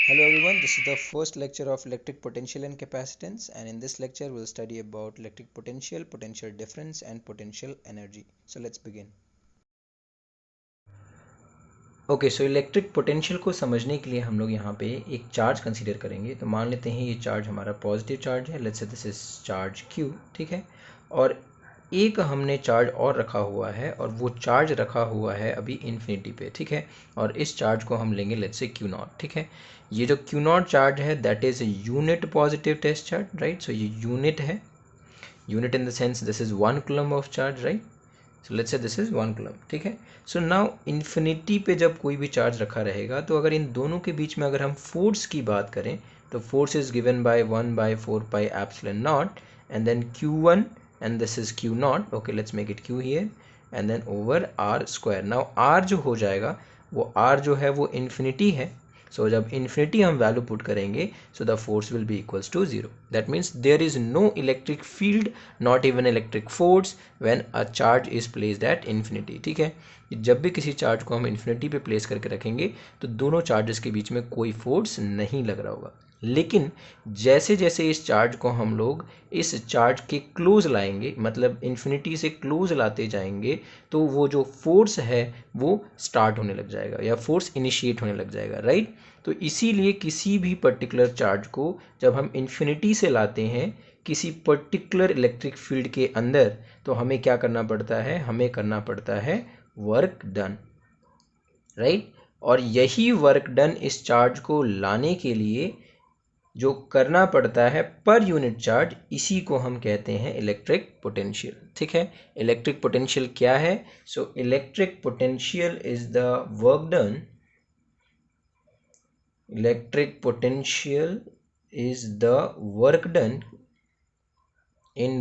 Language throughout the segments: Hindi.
Hello everyone, this is the first lecture of electric potential and capacitance, and in this lecture we'll study about electric potential, potential difference and potential energy. So let's begin. Okay so electric potential को समझने के लिए हम लोग यहाँ पे एक चार्ज कंसीडर करेंगे। तो मान लेते हैं ये चार्ज हमारा पॉजिटिव चार्ज है, let's say this is charge Q, ठीक है। और एक हमने चार्ज और रखा हुआ है और वो चार्ज रखा हुआ है अभी इन्फिनिटी पे, ठीक है। और इस चार्ज को हम लेंगे लेट्स से Q0, ठीक है। ये जो Q0 चार्ज है that is unit positive test charge, right. So ये यूनिट है, unit in the sense this is 1 coulomb of charge, right. So let's say this is 1 coulomb, ठीक है। सो नाउ इन्फिनिटी पे जब कोई भी चार्ज रखा रहेगा तो अगर इन दोनों के बीच में अगर हम फोर्स की बात करें तो force is given by 1/4 pi epsilon naught and then Q1 and this is Q0, okay let's make it Q here and then over R square. now R जो हो जाएगा वो R जो है वो इन्फिनिटी है। so जब इन्फिनिटी हम वैल्यू पुट करेंगे so the force will be equals to 0. that means there is no electric field, not even electric force when a charge is placed at infinity, ठीक है। जब भी किसी चार्ज को हम इन्फिनिटी पे प्लेस करके रखेंगे तो दोनों चार्जेस के बीच में कोई फोर्स नहीं लग रहा होगा। लेकिन जैसे जैसे इस चार्ज को हम लोग इस चार्ज के क्लोज लाएंगे, मतलब इन्फिनिटी से क्लोज लाते जाएंगे, तो वो जो फोर्स है वो स्टार्ट होने लग जाएगा या फोर्स इनिशिएट होने लग जाएगा, राइट। तो इसीलिए किसी भी पर्टिकुलर चार्ज को जब हम इन्फिनिटी से लाते हैं किसी पर्टिकुलर इलेक्ट्रिक फील्ड के अंदर तो हमें क्या करना पड़ता है, हमें करना पड़ता है वर्क डन, राइट। और यही वर्क डन इस चार्ज को लाने के लिए जो करना पड़ता है पर यूनिट चार्ज, इसी को हम कहते हैं इलेक्ट्रिक पोटेंशियल, ठीक है। इलेक्ट्रिक पोटेंशियल क्या है? So electric potential is the work done, electric potential is the work done in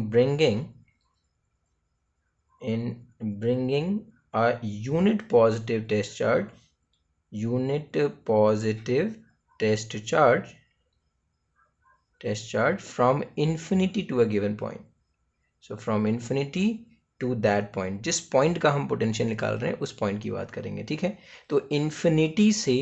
bringing a unit positive test charge from infinity to a given point. so from infinity to that point, जिस पॉइंट का हम पोटेंशियल निकाल रहे हैं उस पॉइंट की बात करेंगे, ठीक है। तो इन्फिनिटी से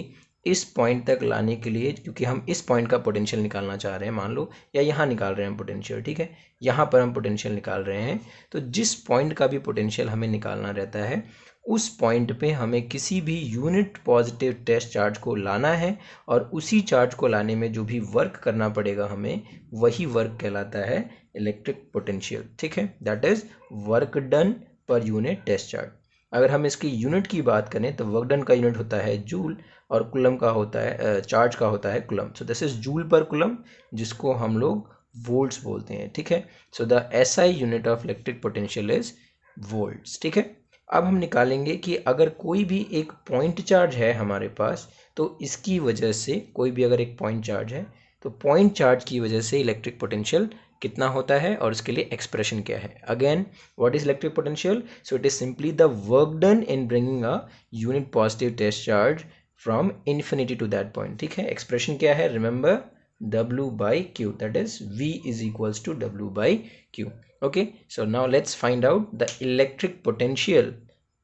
इस पॉइंट तक लाने के लिए, क्योंकि हम इस पॉइंट का पोटेंशियल निकालना चाह रहे हैं मान लो, या यहाँ निकाल रहे हैं हम पोटेंशियल, ठीक है, यहाँ पर हम पोटेंशियल निकाल रहे हैं। तो जिस पॉइंट का भी पोटेंशियल हमें निकालना रहता है उस पॉइंट पे हमें किसी भी यूनिट पॉजिटिव टेस्ट चार्ज को लाना है और उसी चार्ज को लाने में जो भी वर्क करना पड़ेगा हमें, वही वर्क कहलाता है इलेक्ट्रिक पोटेंशियल, ठीक है। That is work done per unit test charge. अगर हम इसकी यूनिट की बात करें तो वर्क डन का यूनिट होता है जूल और कुलम का होता है, चार्ज का होता है coulomb. So this is joule per coulomb, जिसको हम लोग वोल्ट्स बोलते हैं, ठीक है। So the SI unit of electric potential is volts, ठीक है। अब हम निकालेंगे कि अगर कोई भी एक पॉइंट चार्ज है हमारे पास तो इसकी वजह से, कोई भी अगर एक पॉइंट चार्ज है तो पॉइंट चार्ज की वजह से इलेक्ट्रिक पोटेंशियल कितना होता है और इसके लिए एक्सप्रेशन क्या है। Again what is electric potential? So it is simply the work done in bringing a unit positive test charge from infinity to that point, ठीक है। एक्सप्रेशन क्या है? Remember W/Q, that is V is equals to W/Q. okay, so now let's find out the electric potential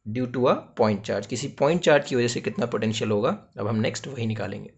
due to a point charge. किसी point charge की वजह से कितना potential होगा, अब हम next वही निकालेंगे।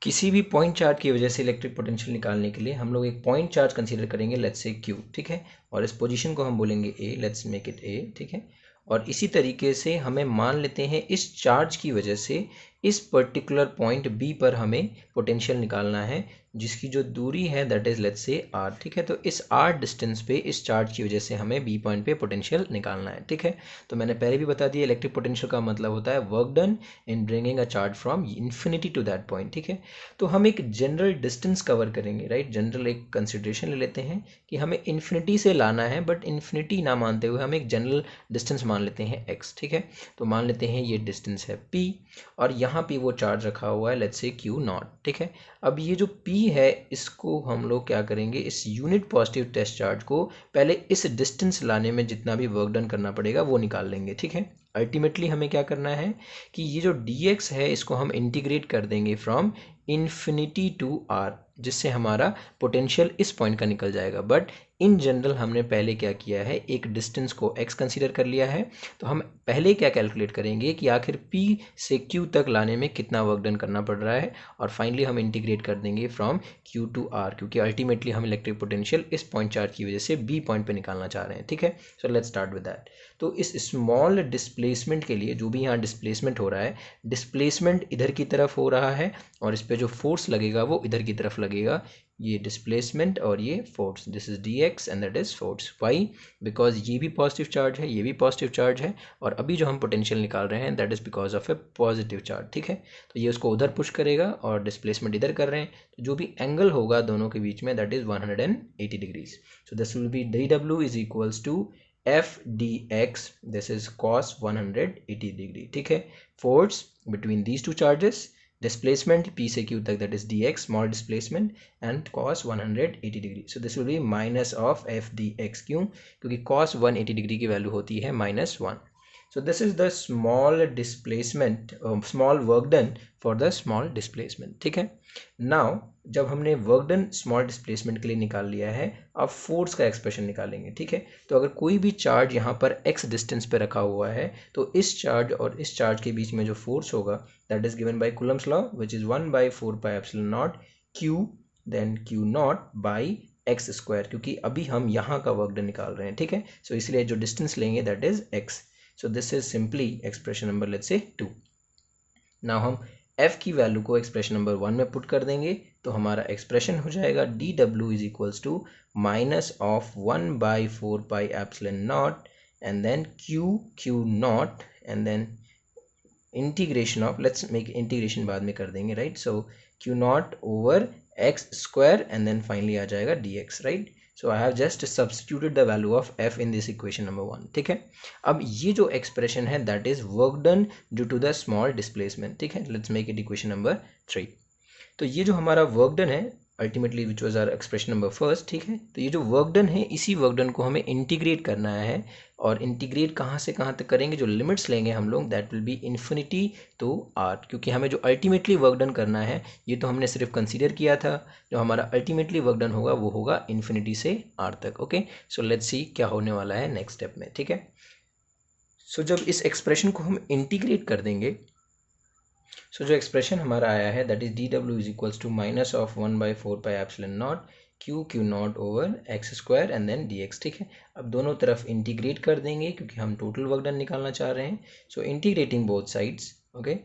किसी भी पॉइंट चार्ज की वजह से इलेक्ट्रिक पोटेंशियल निकालने के लिए हम लोग एक पॉइंट चार्ज कंसीडर करेंगे, लेट्स से Q, ठीक है। और इस पोजीशन को हम बोलेंगे A, let's make it A, ठीक है। और इसी तरीके से हमें मान लेते हैं इस चार्ज की वजह से इस पर्टिकुलर पॉइंट B पर हमें पोटेंशियल निकालना है, जिसकी जो दूरी है that is let's say R, ठीक है। तो इस R डिस्टेंस पे इस चार्ज की वजह से हमें B पॉइंट पे पोटेंशियल निकालना है, ठीक है। तो मैंने पहले भी बता दिया इलेक्ट्रिक पोटेंशियल का मतलब होता है work done in bringing a charge from infinity to that point, ठीक है। तो हम एक जनरल डिस्टेंस कवर करेंगे, राइट। जनरल एक कंसिडरेशन ले लेते हैं कि हमें इन्फिनिटी से लाना है, बट इन्फिनिटी ना मानते हुए हम एक जनरल डिस्टेंस मान लेते हैं x, ठीक है। तो मान लेते हैं ये डिस्टेंस है p और यहाँ पे वो चार्ज रखा हुआ है लेट्स से Q0, ठीक है। अब ये जो p है इसको हम लोग क्या करेंगे, इस यूनिट पॉजिटिव टेस्ट चार्ज को पहले इस डिस्टेंस लाने में जितना भी वर्क डन करना पड़ेगा वो निकाल लेंगे, ठीक है। अल्टीमेटली हमें क्या करना है कि ये जो dx है इसको हम इंटीग्रेट कर देंगे फ्रॉम इन्फिनिटी टू आर, जिससे हमारा पोटेंशियल इस पॉइंट का निकल जाएगा। बट इन जनरल हमने पहले क्या किया है, एक डिस्टेंस को x कंसीडर कर लिया है, तो हम पहले क्या कैलकुलेट करेंगे कि आखिर p से q तक लाने में कितना वर्क डन करना पड़ रहा है, और फाइनली हम इंटीग्रेट कर देंगे फ्रॉम q टू r, क्योंकि अल्टीमेटली हम इलेक्ट्रिक पोटेंशियल इस पॉइंट चार्ज की वजह से b पॉइंट पे निकालना चाह रहे हैं। ठीक है, so let's start with that. तो इस स्मॉल डिस्प्लेसमेंट के लिए जो भी यहाँ डिस्प्लेसमेंट हो रहा है, डिस्प्लेसमेंट इधर की तरफ हो रहा है और इस पर जो फोर्स लगेगा वो इधर की तरफ लगेगा, ये डिस्प्लेसमेंट और ये force, this is dx and that is force. Why? Because ये भी पॉजिटिव चार्ज है, ये भी पॉजिटिव चार्ज है, और अभी जो हम पोटेंशियल निकाल रहे हैं that is because of A positive charge. ठीक है, तो ये उसको उधर पुश करेगा और डिस्प्लेसमेंट इधर कर रहे हैं, तो जो भी एंगल होगा दोनों के बीच में that is 180 degrees. So this will be dw is equals to f dx, this is cos 180 degree. ठीक है, force between these two charges, displacement p से q तक that is dx, small displacement, and cos 180 degree. So this will be minus of f dx. क्यों? क्योंकि cos 180 डिग्री की वैल्यू होती है -1. So this is the small displacement, small work done for the small displacement. ठीक है, now जब हमने वर्क डन स्मॉल डिस्प्लेसमेंट के लिए निकाल लिया है, अब फोर्स का एक्सप्रेशन निकालेंगे। ठीक है, तो अगर कोई भी चार्ज यहाँ पर x डिस्टेंस पे रखा हुआ है, तो इस चार्ज और इस चार्ज के बीच में जो फोर्स होगा that is given by Coulomb's law, which is 1/4πε0 q then q not by x square, क्योंकि अभी हम यहाँ का वर्क डन निकाल रहे हैं। ठीक है, सो इसलिए जो डिस्टेंस लेंगे that is x. So this is simply expression number let's say 2. Now हम f की वैल्यू को एक्सप्रेशन नंबर 1 में पुट कर देंगे, तो हमारा एक्सप्रेशन हो जाएगा dw is equals to minus of 1/4πε0 and then q not and then integration of, let's make integration बाद में कर देंगे, right? So q not over x square and then finally आ जाएगा dx, right? So I have just substituted the value of f in this equation number 1. ठीक है, अब ये जो एक्सप्रेशन है that is work done due to the small displacement. ठीक है, let's make it equation number 3. तो ये जो हमारा वर्क डन है ultimately which was our expression number first. ठीक है, तो ये जो वर्क डन है इसी वर्क डन को हमें इंटीग्रेट करना है, और इंटीग्रेट कहाँ से कहाँ तक करेंगे, जो लिमिट्स लेंगे हम लोग that will be infinity to r, क्योंकि हमें जो अल्टीमेटली वर्क डन करना है ये तो हमने सिर्फ कंसीडर किया था, जो हमारा अल्टीमेटली वर्क डन होगा वो होगा इन्फिनिटी से आर तक. ओके, सो लेट्स सी क्या होने वाला है नेक्स्ट स्टेप में. ठीक है, सो जब इस एक्सप्रेशन को हम इंटीग्रेट कर देंगे, सो जो एक्सप्रेशन हमारा आया है that is dw is equals to minus of 1/4πε0 q not over x square and then dx. ठीक है, अब दोनों तरफ इंटीग्रेट कर देंगे क्योंकि हम टोटल वर्क डन निकालना चाह रहे हैं. So integrating both sides. Okay,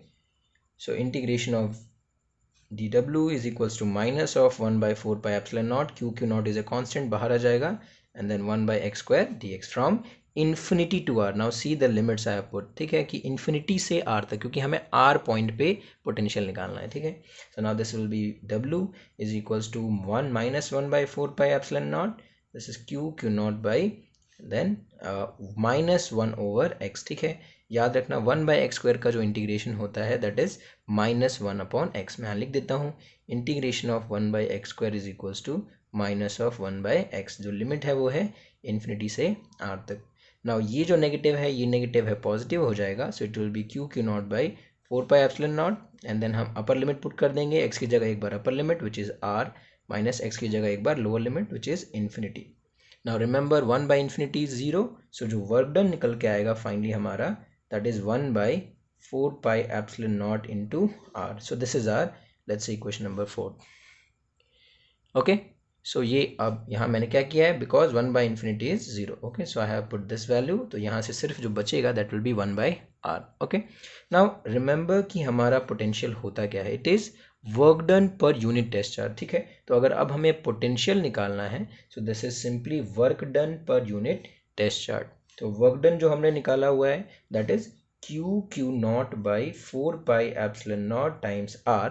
so integration of dw is equals to minus of 1/4πε0 q not is a constant, बाहर आ जाएगा, and then 1/x² dx from infinity to r. Now see the limits I have put. ठीक है, कि इन्फिनिटी से आर तक, क्योंकि हमें आर पॉइंट पे पोटेंशियल निकालना है. ठीक है, so now this will be w is equals to 1 minus 1/4πε0, this is q not by then -1 over x. ठीक है, याद रखना 1/x² का जो इंटीग्रेशन होता है दैट इज -1/x. मैं यहाँ लिख देता हूँ, integration of 1/x² is equals to minus of 1/x. जो लिमिट है वो है इन्फिनिटी से आर तक. नाउ ये जो नेगेटिव है ये नेगेटिव है पॉजिटिव हो जाएगा, so it will be q not by 4πε0, and then हम अपर लिमिट पुट कर देंगे, x की जगह एक बार upper limit which is r, minus x की जगह एक बार lower limit which is infinity. Now remember 1/infinity is 0, so जो वर्क डन निकल के आएगा फाइनली हमारा that is 1/4πε0 into r. So this is r let's say equation number 4. Okay, so ये अब यहाँ मैंने क्या किया है, because 1/infinity is 0. Okay, so I have put this value, तो यहाँ से सिर्फ जो बचेगा that will be 1/r. Okay, now remember कि हमारा पोटेंशियल होता क्या है, it is work done per unit test charge. ठीक है, तो अगर अब हमें पोटेंशियल निकालना है, so this is simply work done per unit test charge. तो वर्क डन जो हमने निकाला हुआ है that is q not by 4πε0 times r,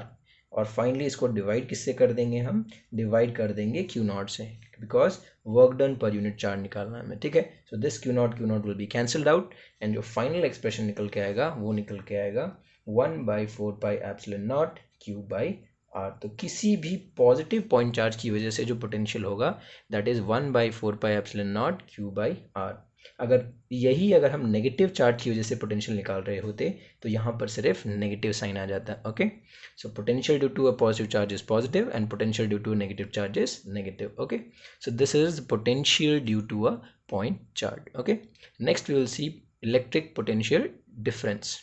और फाइनली इसको डिवाइड किससे कर देंगे, हम डिवाइड कर देंगे q नॉट से, because work done per unit charge निकालना है हमें. ठीक है, so this q not will be cancelled out, and जो फाइनल एक्सप्रेशन निकल के आएगा वो निकल के आएगा 1/4πε0 q/r. तो किसी भी पॉजिटिव पॉइंट चार्ज की वजह से जो पोटेंशियल होगा दैट इज 1/4πε0 q/r. अगर हम नेगेटिव चार्ज की वजह से पोटेंशियल निकाल रहे होते तो यहाँ पर सिर्फ नेगेटिव साइन आ जाता। Okay, so potential due to a positive charge is positive and potential due to negative charge is negative. Okay, so this is potential due to a point charge. Okay, next we will see electric potential difference.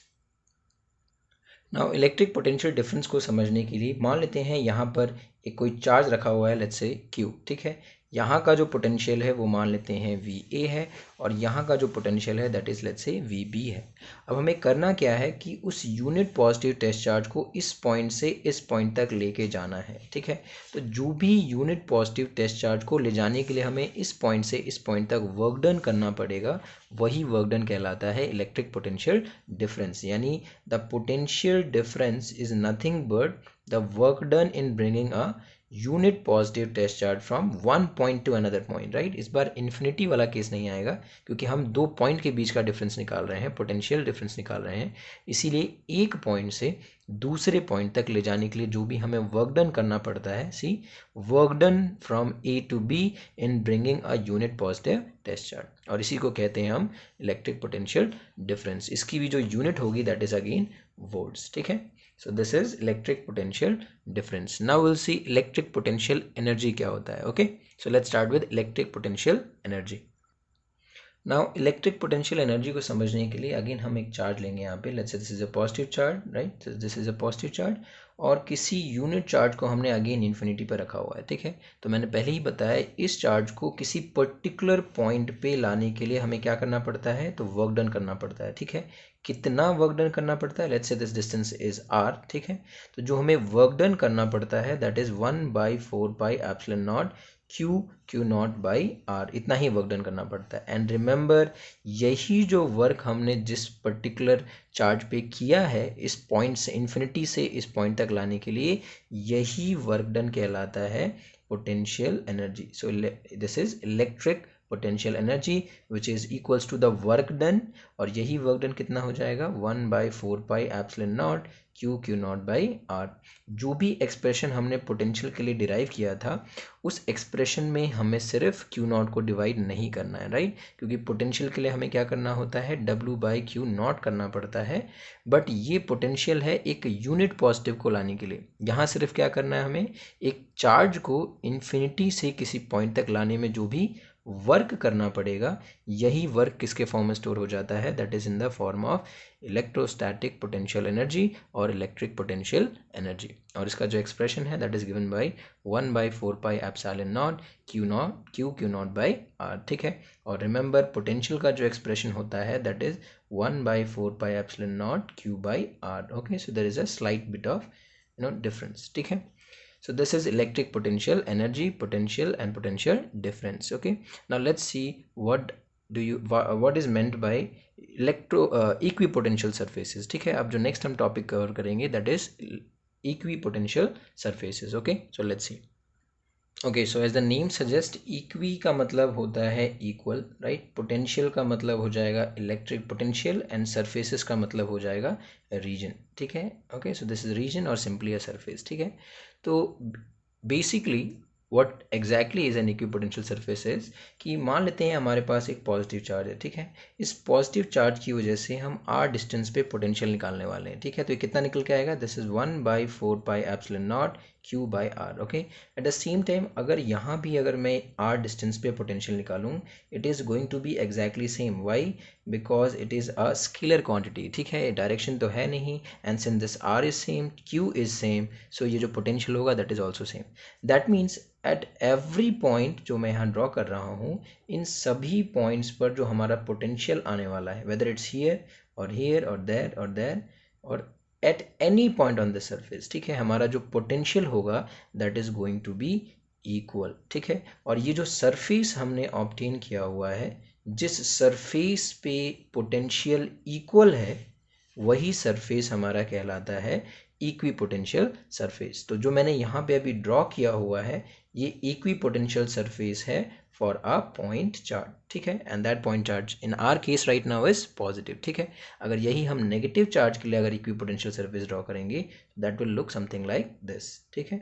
Now electric potential difference को समझने के लिए मान लेते हैं यहाँ पर एक कोई चार्ज रखा हुआ है, लेट्स से Q, ठीक है। यहाँ का जो पोटेंशियल है वो मान लेते हैं VA है और यहाँ का जो पोटेंशियल है that is let's say VB है। अब हमें करना क्या है कि उस यूनिट पॉजिटिव टेस्ट चार्ज को इस पॉइंट से इस पॉइंट तक लेके जाना है, ठीक है। तो जो भी यूनिट पॉजिटिव टेस्ट चार्ज को ले जाने के लिए हमें इस पॉइंट से इस पॉइंट तक वर्क डन करना पड़ेगा, वही वर्क डन कहलाता है इलेक्ट्रिक पोटेंशियल डिफरेंस। यानी the potential difference is nothing but the work done in bringing a unit positive test charge from one point to another point, right. इस बार इन्फिनिटी वाला केस नहीं आएगा क्योंकि हम दो पॉइंट के बीच का डिफरेंस निकाल रहे हैं, पोटेंशियल डिफरेंस निकाल रहे हैं। इसीलिए एक पॉइंट से दूसरे पॉइंट तक ले जाने के लिए जो भी हमें वर्क डन करना पड़ता है, see work done from A to B in bringing a unit positive test charge, और इसी को कहते हैं हम इलेक्ट्रिक पोटेंशियल डिफरेंस। इसकी भी जो यूनिट होगी दैट इज अगेन वोल्ट्स, ठीक है। So this is electric potential difference. Now we'll see electric potential energy क्या होता है। Okay, so let's start with electric potential energy. Now electric potential energy को समझने के लिए अगेन हम एक चार्ज लेंगे यहाँ पे, let's say this is a positive charge, right? This is a positive charge और किसी यूनिट चार्ज को हमने अगेन इन्फिनिटी पर रखा हुआ है, ठीक है। तो मैंने पहले ही बताया इस चार्ज को किसी पर्टिकुलर पॉइंट पे लाने के लिए हमें क्या करना पड़ता है, तो वर्क डन करना पड़ता है, ठीक है। कितना वर्क डन करना पड़ता है, let's say this distance is r, ठीक है। तो जो हमें वर्क डन करना पड़ता है that is 1/4 pi epsilon not Q not by R, इतना ही वर्क डन करना पड़ता है। एंड रिमेंबर यही जो वर्क हमने जिस पर्टिकुलर चार्ज पे किया है इस पॉइंट से इन्फिनिटी से इस पॉइंट तक लाने के लिए, यही वर्क डन कहलाता है potential energy. So this is electric potential energy which is equals to the work done, और यही वर्क डन कितना हो जाएगा 1/4 pi epsilon not Q not by R। जो भी एक्सप्रेशन हमने पोटेंशियल के लिए डिराइव किया था उस एक्सप्रेशन में हमें सिर्फ Q नॉट को डिवाइड नहीं करना है, राइट। क्योंकि पोटेंशियल के लिए हमें क्या करना होता है W/Q नॉट करना पड़ता है, बट ये पोटेंशियल है एक यूनिट पॉजिटिव को लाने के लिए। यहाँ सिर्फ क्या करना है, हमें एक चार्ज को इन्फिनिटी से किसी पॉइंट तक लाने में जो भी वर्क करना पड़ेगा यही वर्क किसके फॉर्म में स्टोर हो जाता है, that is in the form of electrostatic potential energy और इलेक्ट्रिक पोटेंशियल एनर्जी। और इसका जो एक्सप्रेशन है that is given by 1/4 pi epsilon not Q not by R, ठीक है। और रिमेंबर पोटेंशियल का जो एक्सप्रेशन होता है that is 1/4 pi epsilon not Q by R। Okay, so there is a slight bit of difference, ठीक है। So this is electric potential energy, potential and potential difference. Okay, now let's see what is meant by equipotential surfaces, ठीक है। अब जो नेक्स्ट हम टॉपिक कवर करेंगे that is equipotential surfaces. Okay, so let's see. Okay, so as the name suggest equi का मतलब होता है इक्वल, राइट। पोटेंशियल का मतलब हो जाएगा इलेक्ट्रिक पोटेंशियल एंड सरफेसेस का मतलब हो जाएगा रीजन, ठीक है। Okay, so this is region और सिंपली अ सरफेस, ठीक है। तो basically what exactly is an equipotential surface is कि मान लेते हैं हमारे पास एक पॉजिटिव चार्ज है, ठीक है। इस पॉजिटिव चार्ज की वजह से हम r डिस्टेंस पे पोटेंशियल निकालने वाले हैं, ठीक है। तो ये कितना निकल के आएगा, this is 1/4 pi epsilon not Q by R। Okay, at the same time अगर यहाँ भी अगर मैं r डिस्टेंस पे पोटेंशियल निकालूँ it is going to be exactly same, why, because it is a scalar quantity, ठीक है। डायरेक्शन तो है नहीं and since this r is same Q is same, so ये जो पोटेंशियल होगा that is also same. That means at every point जो मैं यहाँ ड्रॉ कर रहा हूँ इन सभी पॉइंट्स पर जो हमारा पोटेंशियल आने वाला है वेदर इट्स हियर और देयर और at any point on the surface, ठीक है, हमारा जो पोटेंशियल होगा that is going to be equal, ठीक है। और ये जो सरफेस हमने ऑब्टेन किया हुआ है, जिस सरफेस पे पोटेंशियल इक्वल है वही सरफेस हमारा कहलाता है इक्विपोटेंशियल सरफेस। तो जो मैंने यहाँ पे अभी ड्रॉ किया हुआ है ये इक्विपोटेंशियल सरफेस है फॉर अ पॉइंट चार्ज, ठीक है। And that point charge in are case right now is positive, ठीक है। अगर यही हम नेगेटिव चार्ज के लिए अगर इक्विपोटेंशियल सरफेस ड्रॉ करेंगे that will look something like this, ठीक है।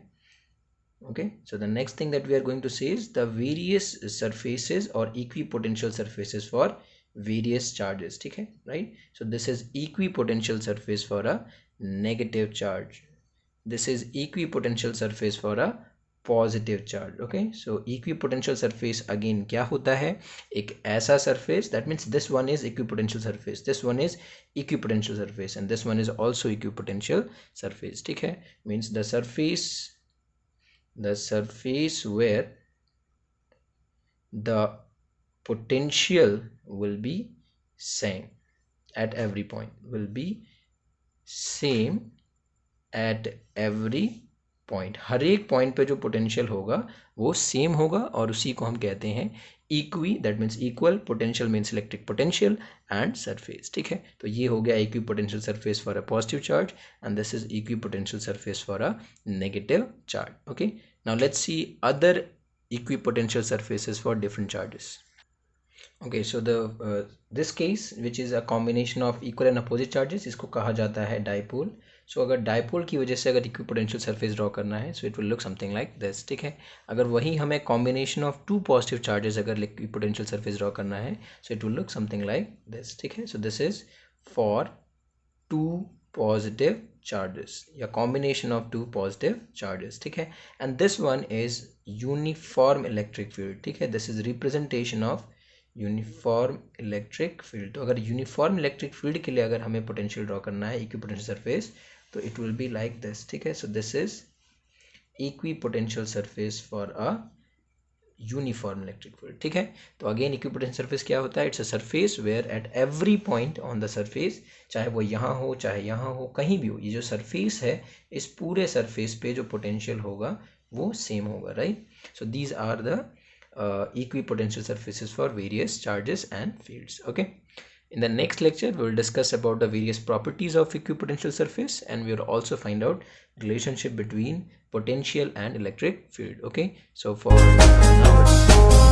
Okay, so the next thing that we are going to say is the various surfaces or equipotential surfaces for various charges. ठीक है, right? So this is equipotential surface for a negative charge. This is equipotential surface for a positive charge. Okay, so equipotential surface again क्या होता है, एक ऐसा surface that means this one is equipotential surface, this one is equipotential surface and this one is also equipotential surface. ठीक है, means the surface where the potential will be same at every point, will be same at every point. हर एक पॉइंट पे जो पोटेंशियल होगा वो सेम होगा और उसी को हम कहते हैं equi, that means equal. Potential means electric potential and surface. ठीक है, तो ये हो गया equi potential surface for a positive charge and this is equi potential surface for a negative charge. Okay, now let's see other equi potential surfaces for different charges. Okay, so this case which is a combination of equal and opposite charges, इसको कहा जाता है डाइपोल. सो अगर डाइपोल की वजह से अगर इक्विपोटेंशियल सरफेस ड्रॉ करना है so it will look something like this. ठीक है, अगर वही हमें combination of two positive charges अगर इक्विपोटेंशियल सरफेस ड्रॉ करना है so it will look something like this. ठीक है, so this is for two positive charges या combination of two positive charges. ठीक है, and this one is uniform electric field. ठीक है, this is representation of uniform electric field. तो अगर यूनिफॉर्म इलेक्ट्रिक फील्ड के लिए अगर हमें पोटेंशियल ड्रॉ करना है इक्विपोटेंशियल सरफेस तो it will be like this. ठीक है, so this is equipotential surface for a uniform electric field. ठीक है, तो अगेन इक्विपोटेंशियल सरफेस क्या होता है, it's a surface where at every point on the surface, चाहे वो यहाँ हो चाहे यहाँ हो कहीं भी हो, ये जो सरफेस है इस पूरे सरफेस पे जो पोटेंशियल होगा वो सेम होगा. Right, so these are the equipotential surfaces for various charges and fields. Okay, in the next lecture we will discuss about the various properties of equipotential surface and we will also find out relationship between potential and electric field. Okay, so for now